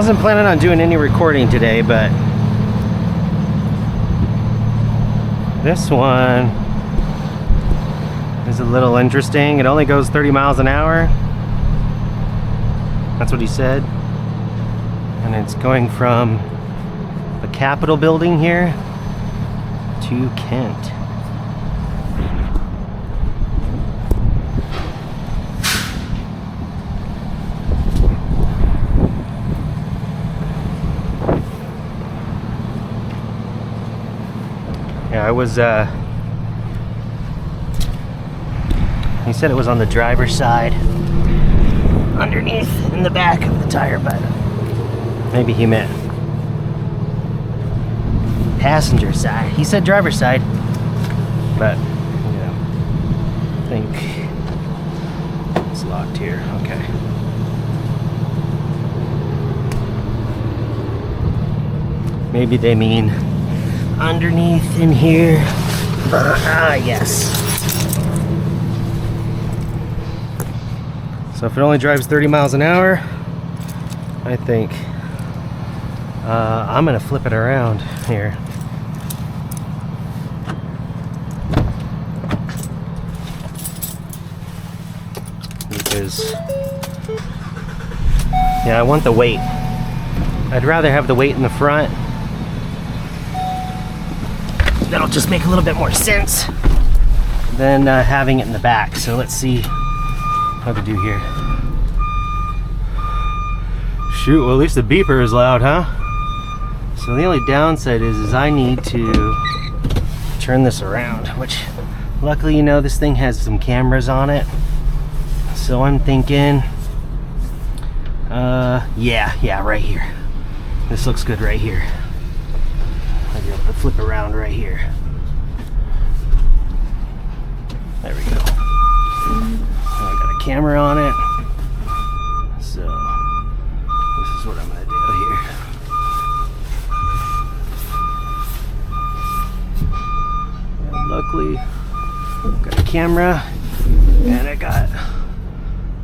wasn't planning on doing any recording today, but this one is a little interesting. It only goes 30 miles an hour. That's what he said. And it's going from the Capitol building here to Kent. Yeah, I was, he said it was on the driver's side, underneath in the back of the tire, but maybe he meant passenger side. He said driver's side, but, you know, I think it's locked here. Okay. Maybe they mean underneath in here. Yes. So if it only drives 30 miles an hour, I think I'm gonna flip it around here. Because, yeah, I want the weight. I'd rather have the weight in the front. That'll just make a little bit more sense than having it in the back. So let's see how to do here. Shoot, well, at least the beeper is loud, huh? So the only downside is I need to turn this around, which luckily, you know, this thing has some cameras on it. So I'm thinking, yeah, right here. This looks good right here. I'll be able to flip around right here. There we go. Now I got a camera on it. So this is what I'm gonna do here. And luckily, I've got a camera and I got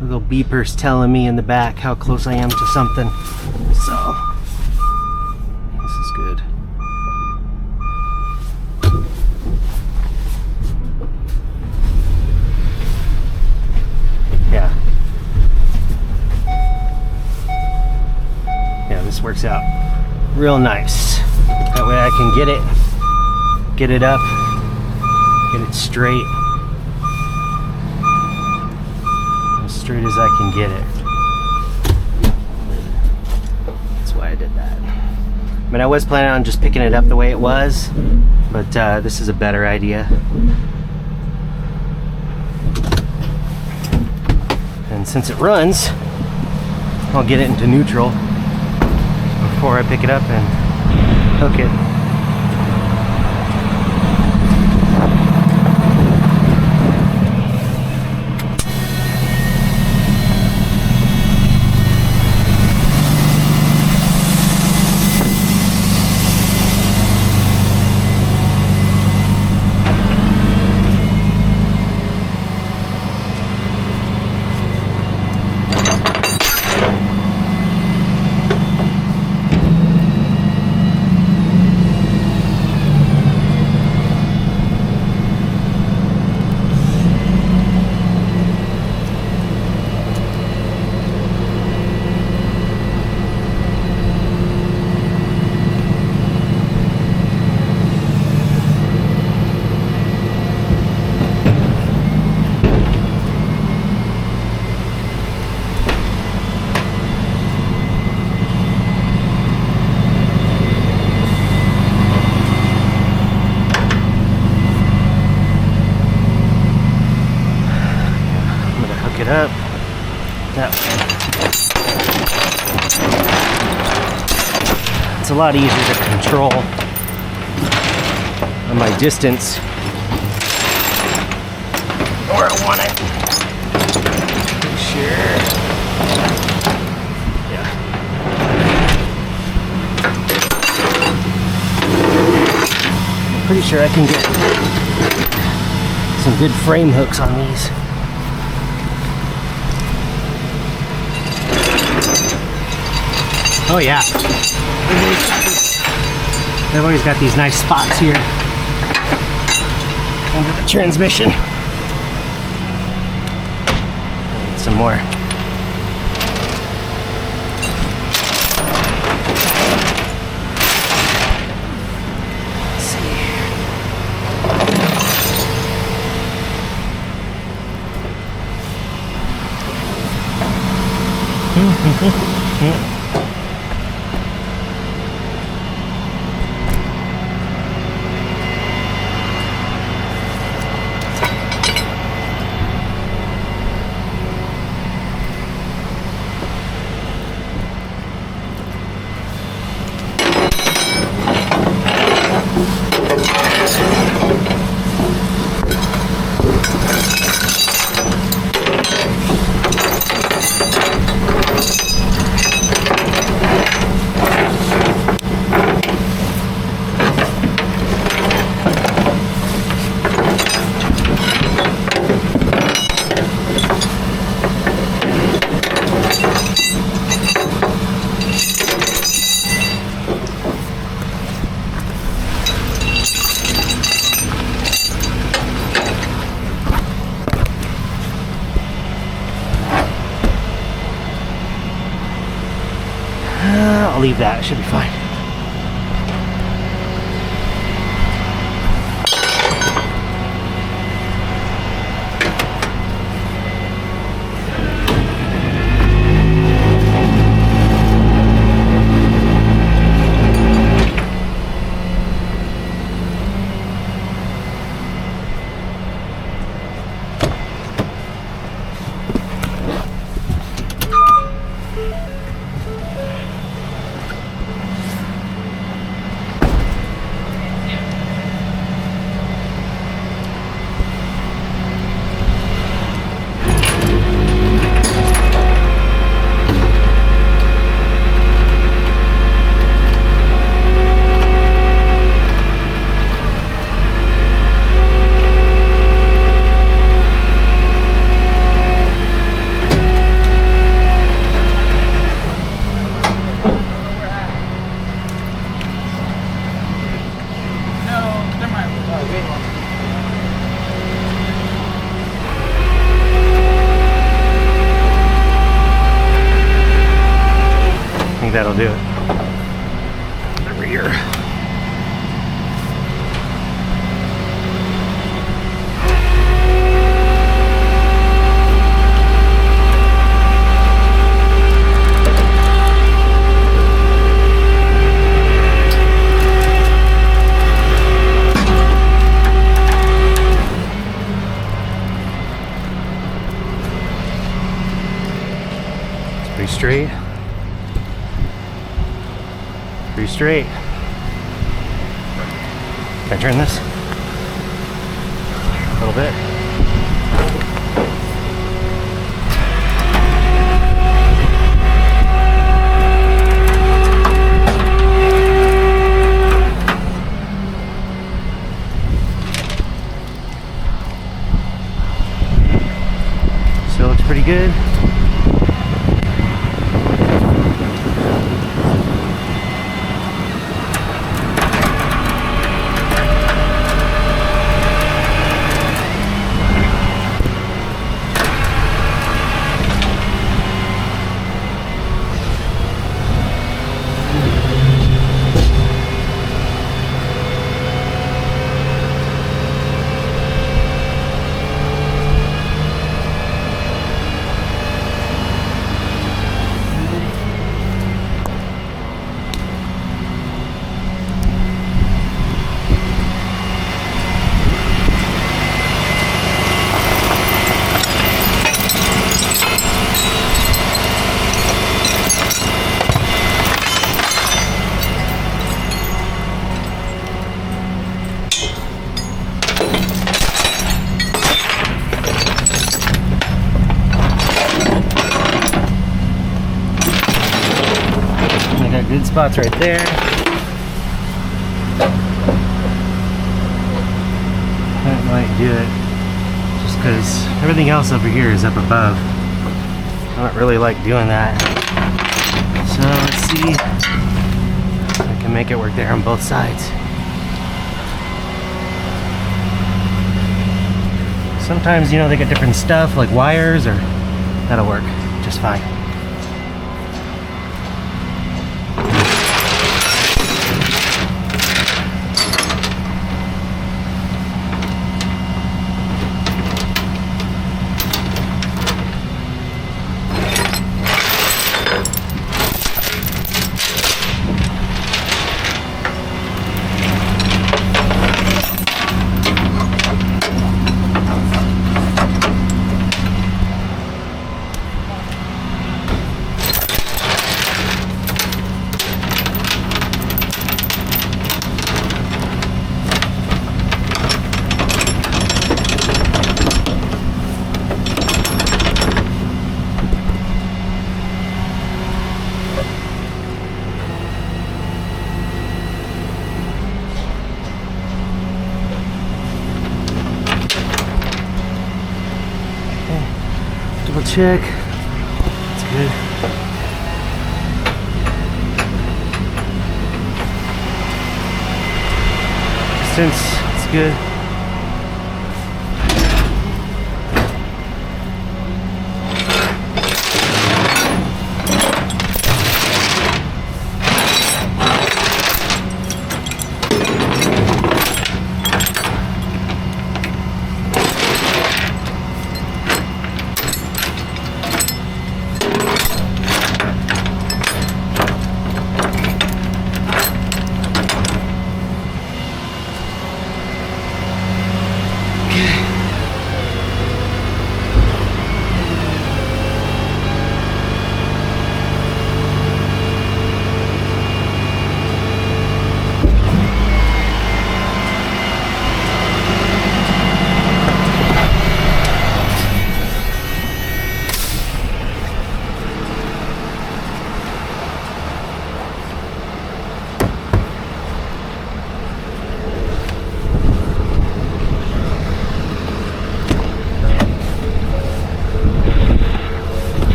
little beepers telling me in the back how close I am to something. So this is good. Yeah, this works out real nice. That way I can get it up, get it straight, as straight as I can get it. That's why I did that. I mean, I was planning on just picking it up the way it was, but this is a better idea. And since it runs, I'll get it into neutral before I pick it up and hook it. It up that way. It's a lot easier to control on my distance where I want it. Pretty sure. Yeah. Pretty sure I can get some good frame hooks on these. Oh yeah. They've always got these nice spots here under the transmission. Need some more. Let's see. I'll leave that, it should be fine. That'll do it. The rear. It's pretty straight. Pretty straight. Can I turn this? A little bit. Still looks pretty good. Good spots right there. That might do it. Just because everything else over here is up above. I don't really like doing that. So Let's see. I can make it work there on both sides. Sometimes, you know, they get different stuff like wires, or that'll work just fine. Check. It's good. Distance, it's good.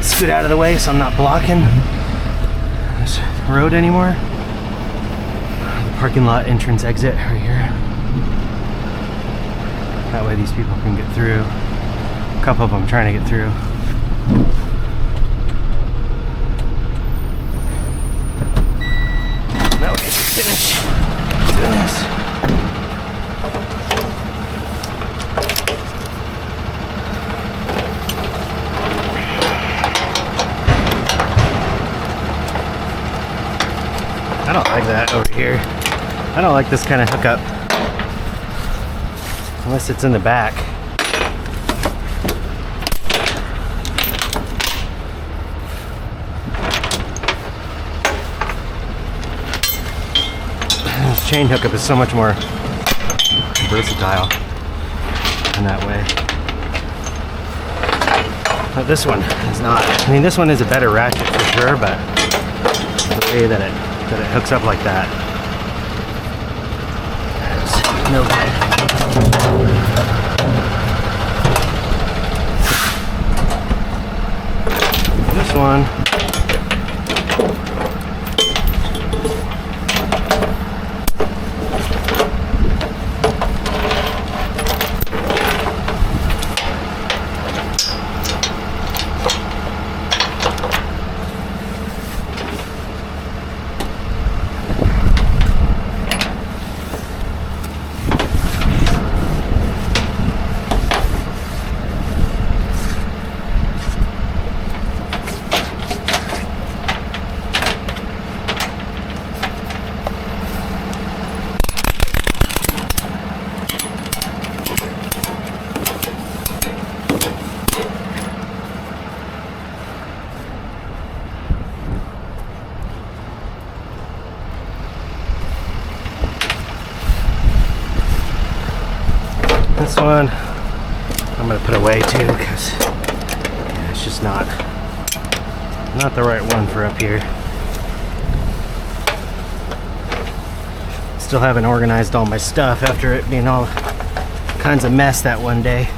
Scoot out of the way so I'm not blocking this road anymore. The parking lot entrance exit right here. That way these people can get through. A couple of them trying to get through. That way I can finish doing this. I don't like that over here. I don't like this kind of hookup. Unless it's in the back. This chain hookup is so much more versatile in that way. But this one is not. I mean, this one is a better ratchet for sure, but the way that it hooks up like that, it's no good. This one, This one I'm gonna put away too, because yeah, it's just not the right one for up here. Still haven't organized all my stuff after it being all kinds of mess that one day.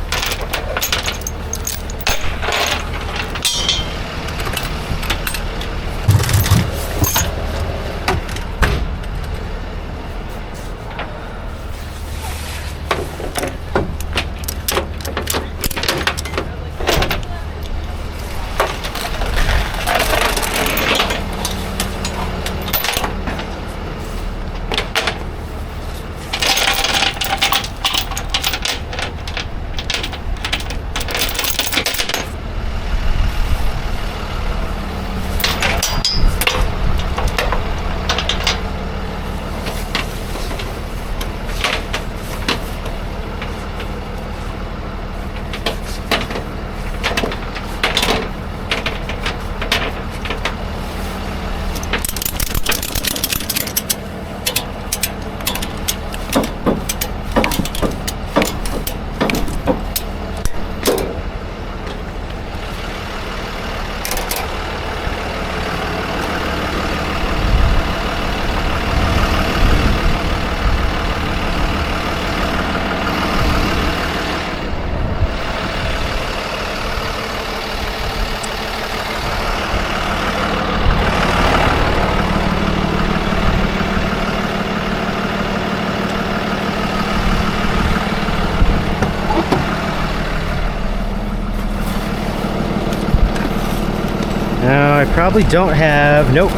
Now I probably don't have, nope.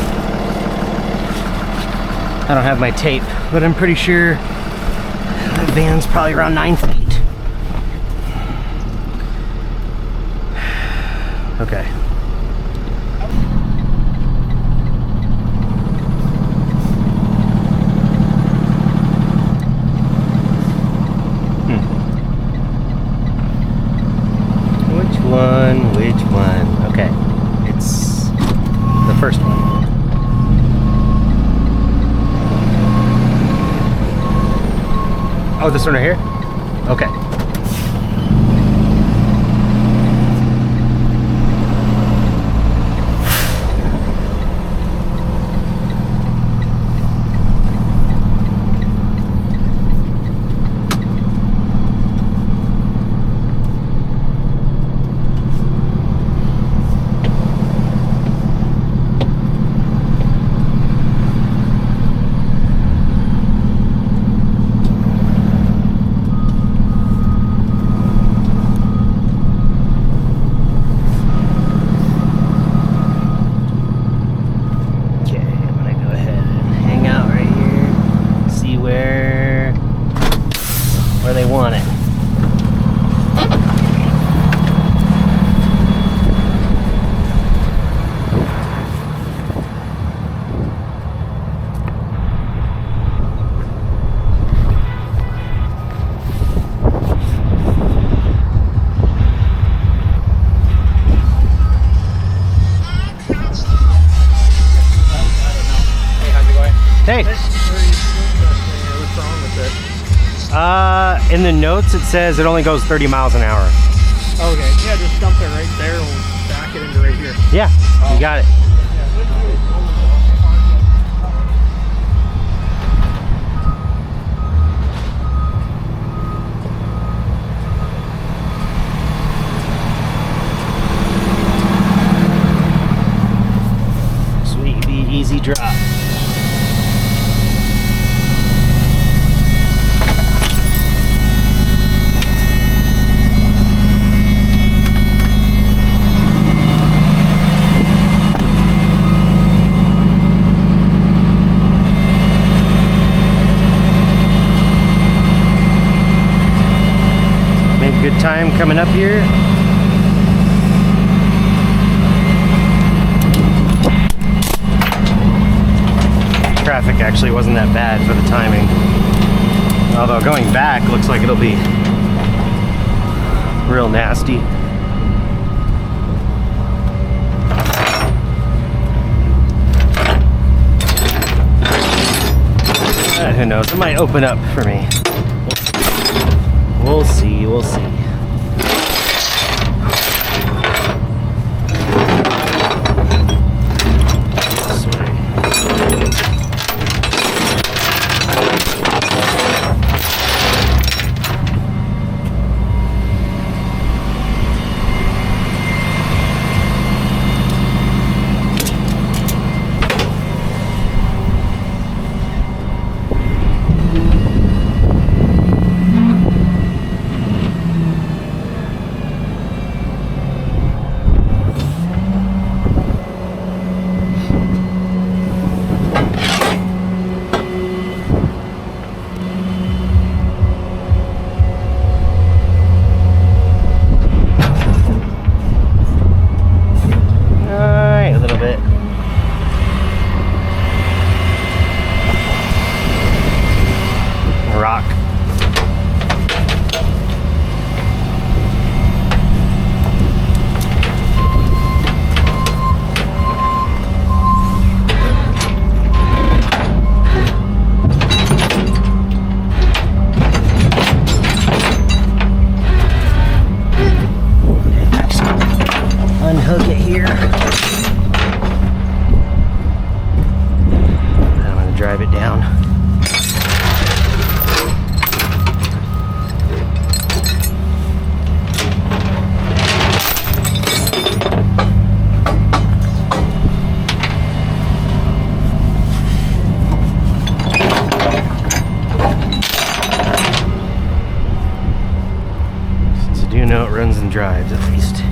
I don't have my tape, but I'm pretty sure the van's probably around 9 feet. Okay. Which one? Okay. It's the first one. Oh, this one right here? Okay. They want it. Hey. What's wrong with it? In the notes it says it only goes 30 miles an hour. Okay, yeah, just dump it right there and we'll back it into right here. Yeah, you got it. Sweet, easy drop. Good time coming up here. Traffic actually wasn't that bad for the timing. Although going back looks like it'll be real nasty. Who knows? It might open up for me. We'll see, we'll see. Unhook it here. I'm going to drive it down. Since I do know it runs and drives at least.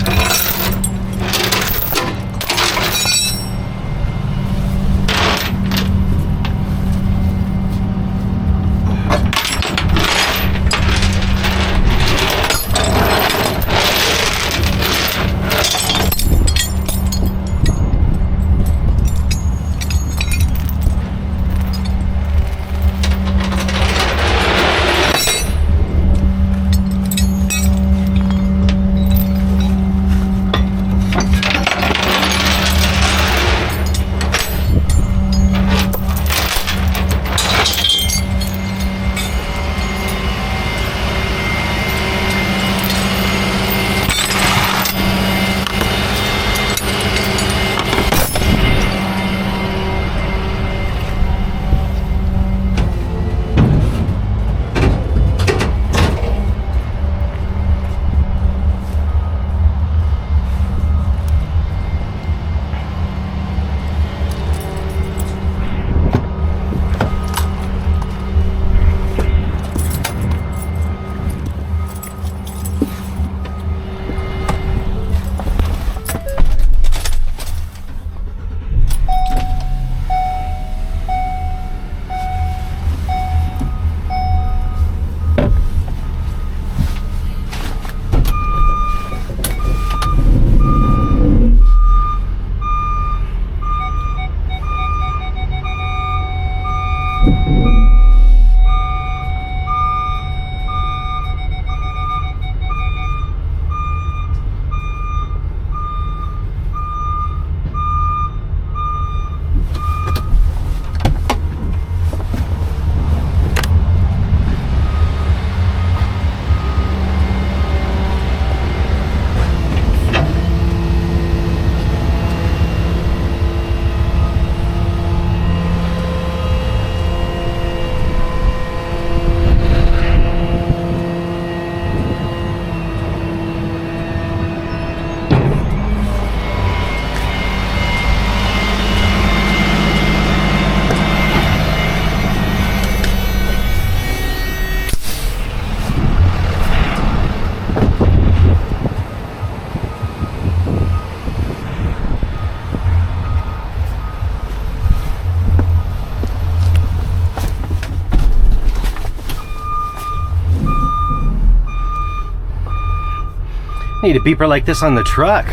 Need a beeper like this on the truck,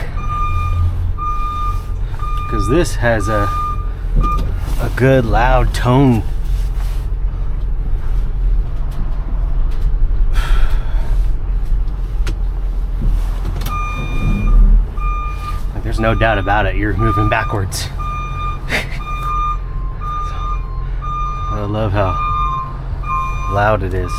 because this has a good loud tone. Like, there's no doubt about it, you're moving backwards. I love how loud it is.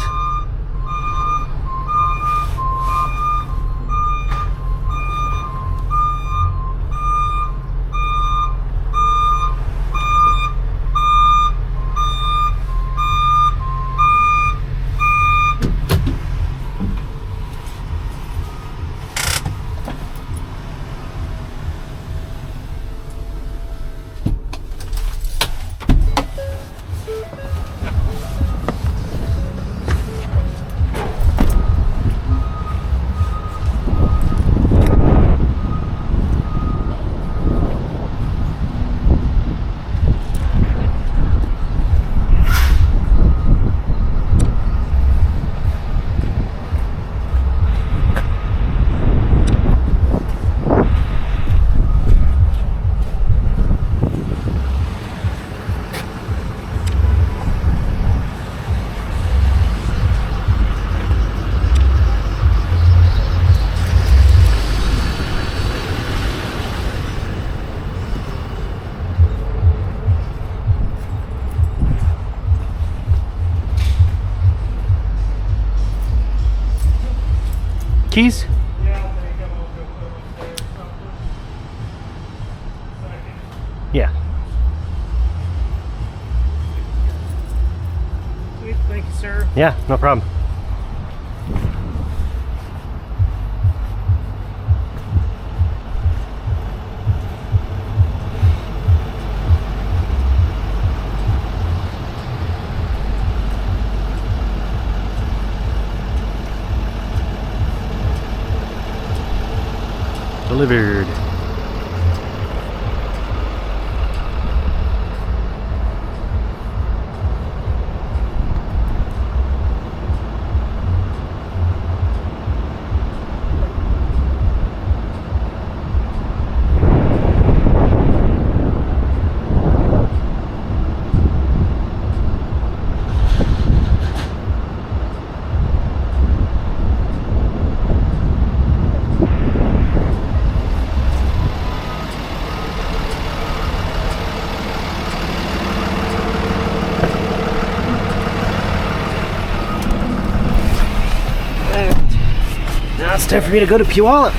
keys? Yeah, I'll take them. I'll go put them upstairs or something. Yeah. Sweet, thank you, sir. Yeah, no problem. Delivered. Now it's time for me to go to Puyallup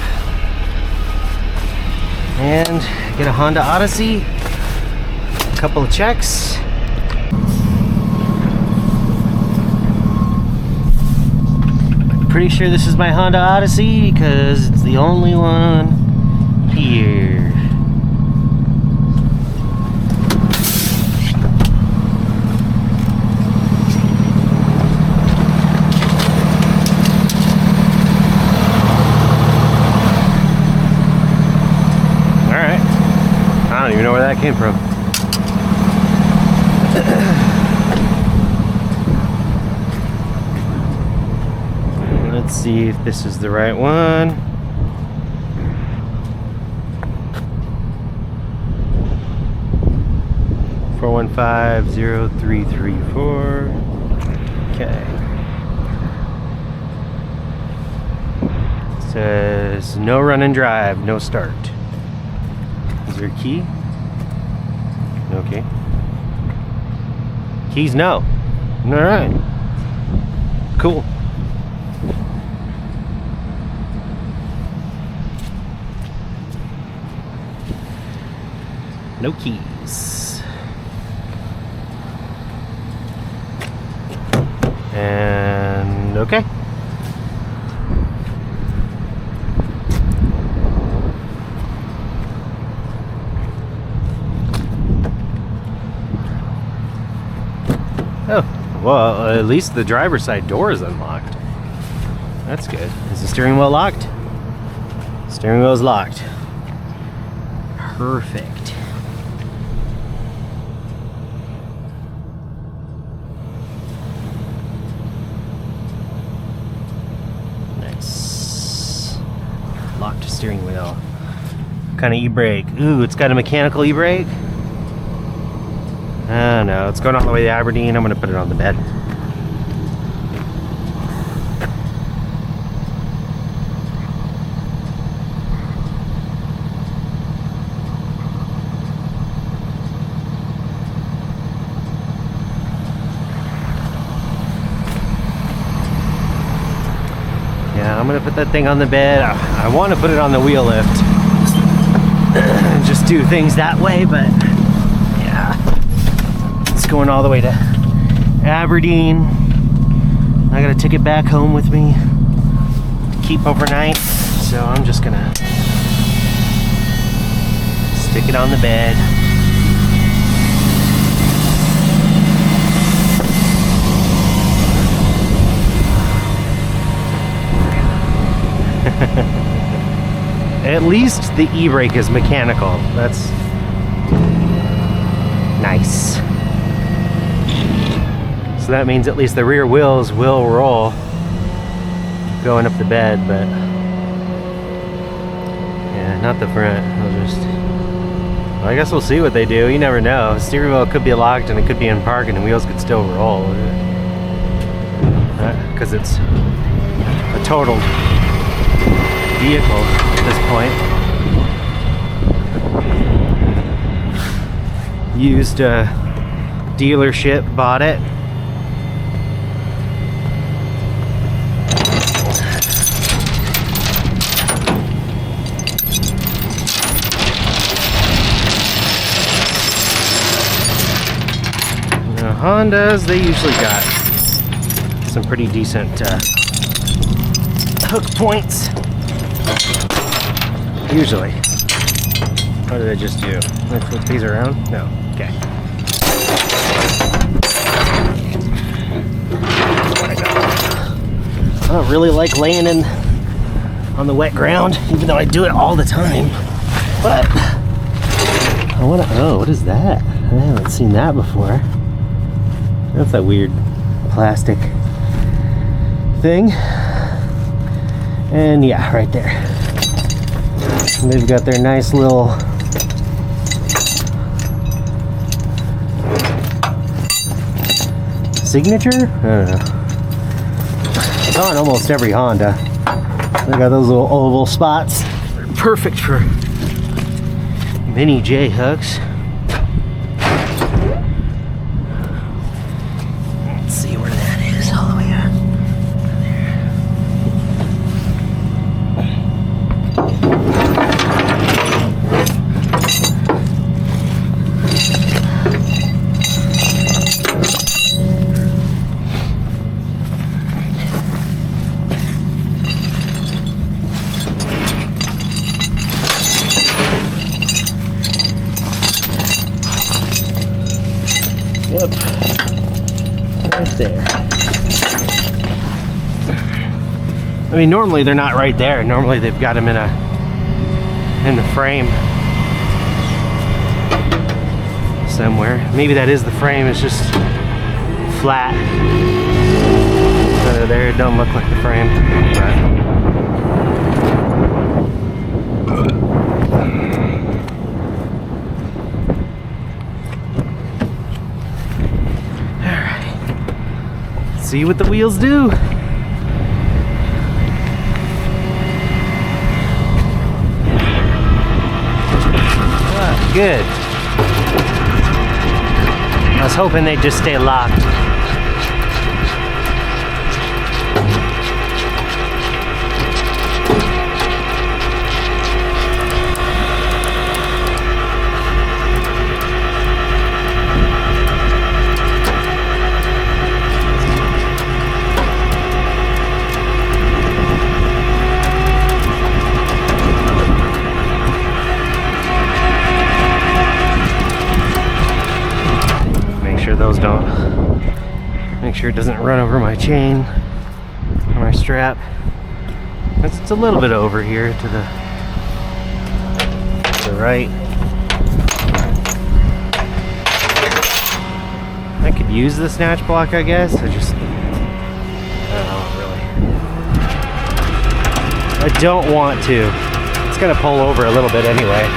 and get a Honda Odyssey, a couple of checks. I'm pretty sure this is my Honda Odyssey because it's the only one here. I don't even know where that came from. Let's see if this is the right one. Four 150-334. Okay. It says no run and drive, no start. Is there a key? Okay. Keys, no. All right. Cool. No keys. And okay. Oh, well, at least the driver's side door is unlocked. That's good. Is the steering wheel locked? Steering wheel is locked. Perfect. Nice. Locked steering wheel. What kind of e-brake? Ooh, it's got a mechanical e-brake. I don't know, it's going all the way to Aberdeen. I'm going to put it on the bed. Yeah, I'm going to put that thing on the bed. I want to put it on the wheel lift. Just do things that way, but yeah. Going all the way to Aberdeen. I gotta take it back home with me to keep overnight, so I'm just gonna stick it on the bed. At least the e-brake is mechanical. That's nice. So that means at least the rear wheels will roll going up the bed, but yeah, not the front. Well, I guess we'll see what they do. You never know. The steering wheel could be locked and it could be in park and the wheels could still roll. Because it's a totaled vehicle at this point. Used dealership, bought it. Hondas, they usually got some pretty decent hook points. Usually. What did I just do? Did I flip these around? No. Okay. I don't really like laying on the wet ground, even though I do it all the time. But I want to. Oh, what is that? I haven't seen that before. That's a weird plastic thing. And yeah, right there. And they've got their nice little signature? I don't know. It's on almost every Honda. They got those little oval spots. They're perfect for mini J hooks. Let's see where that is all the way up. Yep, right there. I mean, normally they're not right there. Normally they've got them in the frame somewhere. Maybe that is the frame. It's just flat. There, it don't look like the frame, but. See what the wheels do. Ah, good. I was hoping they'd just stay locked. Make sure it doesn't run over my chain or my strap. It's a little bit over here to the right. I could use the snatch block, I guess. I don't know, really. I don't want to. It's gonna pull over a little bit anyway.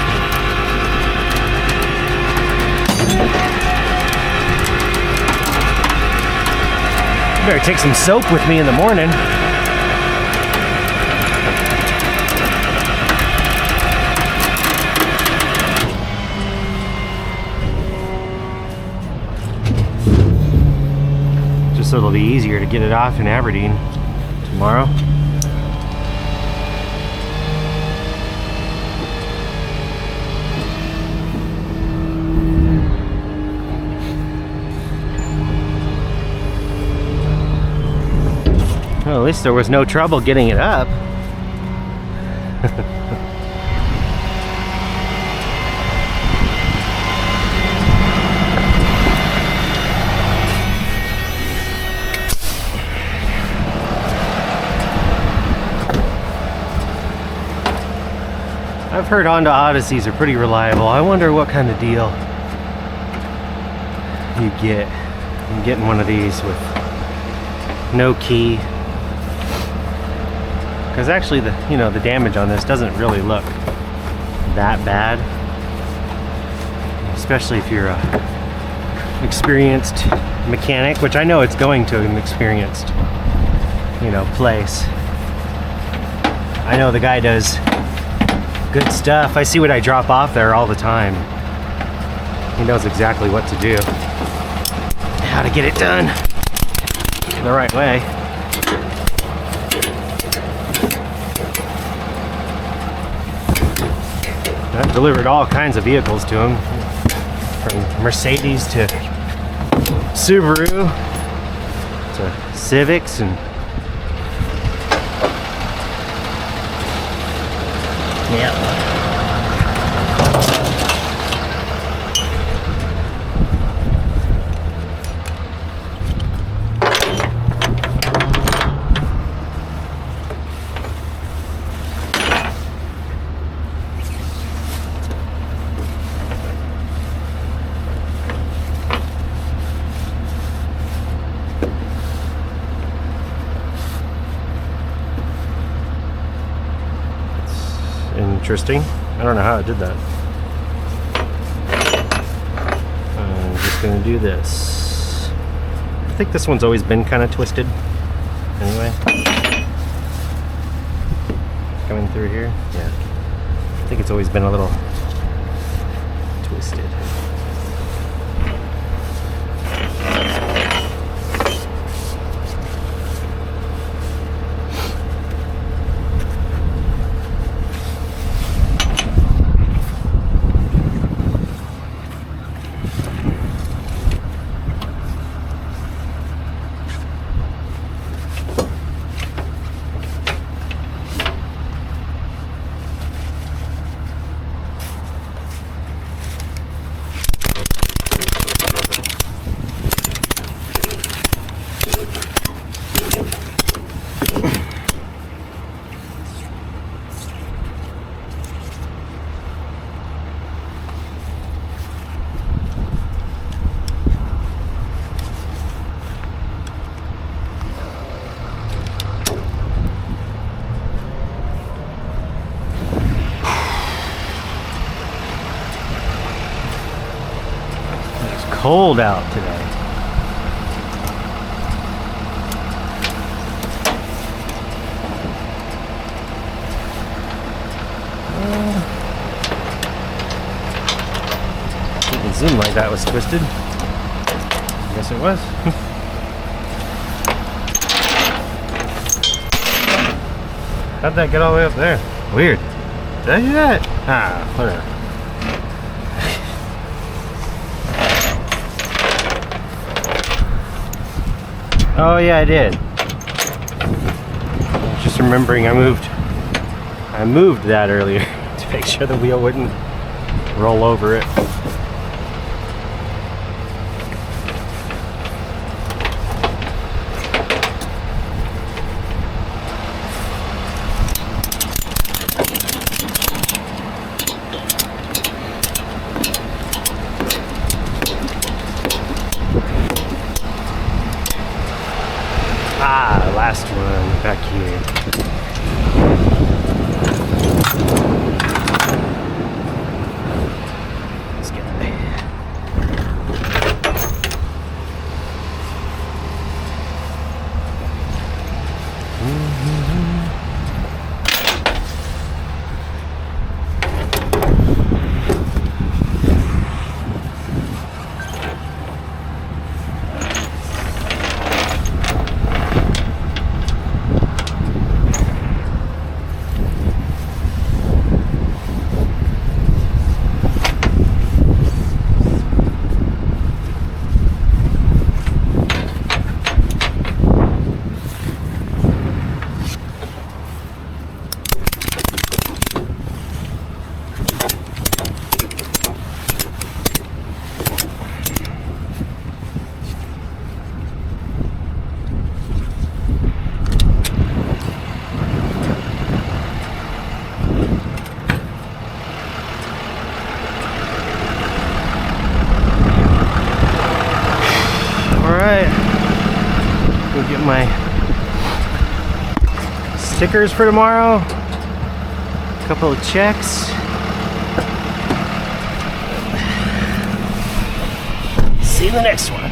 Better take some soap with me in the morning. Just so it'll be easier to get it off in Aberdeen tomorrow. Well, at least there was no trouble getting it up. I've heard Honda Odysseys are pretty reliable. I wonder what kind of deal you get. I'm getting one of these with no key. Because actually the damage on this doesn't really look that bad. Especially if you're a experienced mechanic, which I know it's going to an experienced, place. I know the guy does good stuff. I see what I drop off there all the time. He knows exactly what to do. How to get it done the right way. I've delivered all kinds of vehicles to him, from Mercedes to Subaru. It's a Civics and yeah. Interesting. I don't know how I did that. I'm just gonna do this. I think this one's always been kind of twisted. Anyway, coming through here, yeah. I think it's always been a little twisted. Cold out today. Didn't seem like that was twisted. I guess it was. How'd that get all the way up there? Weird. Did I do that? Ah, whatever. Oh yeah, I did. I was just remembering I moved that earlier to make sure the wheel wouldn't roll over it. Last one back here. Let's get it. Go get my stickers for tomorrow. A couple of checks. See you in the next one.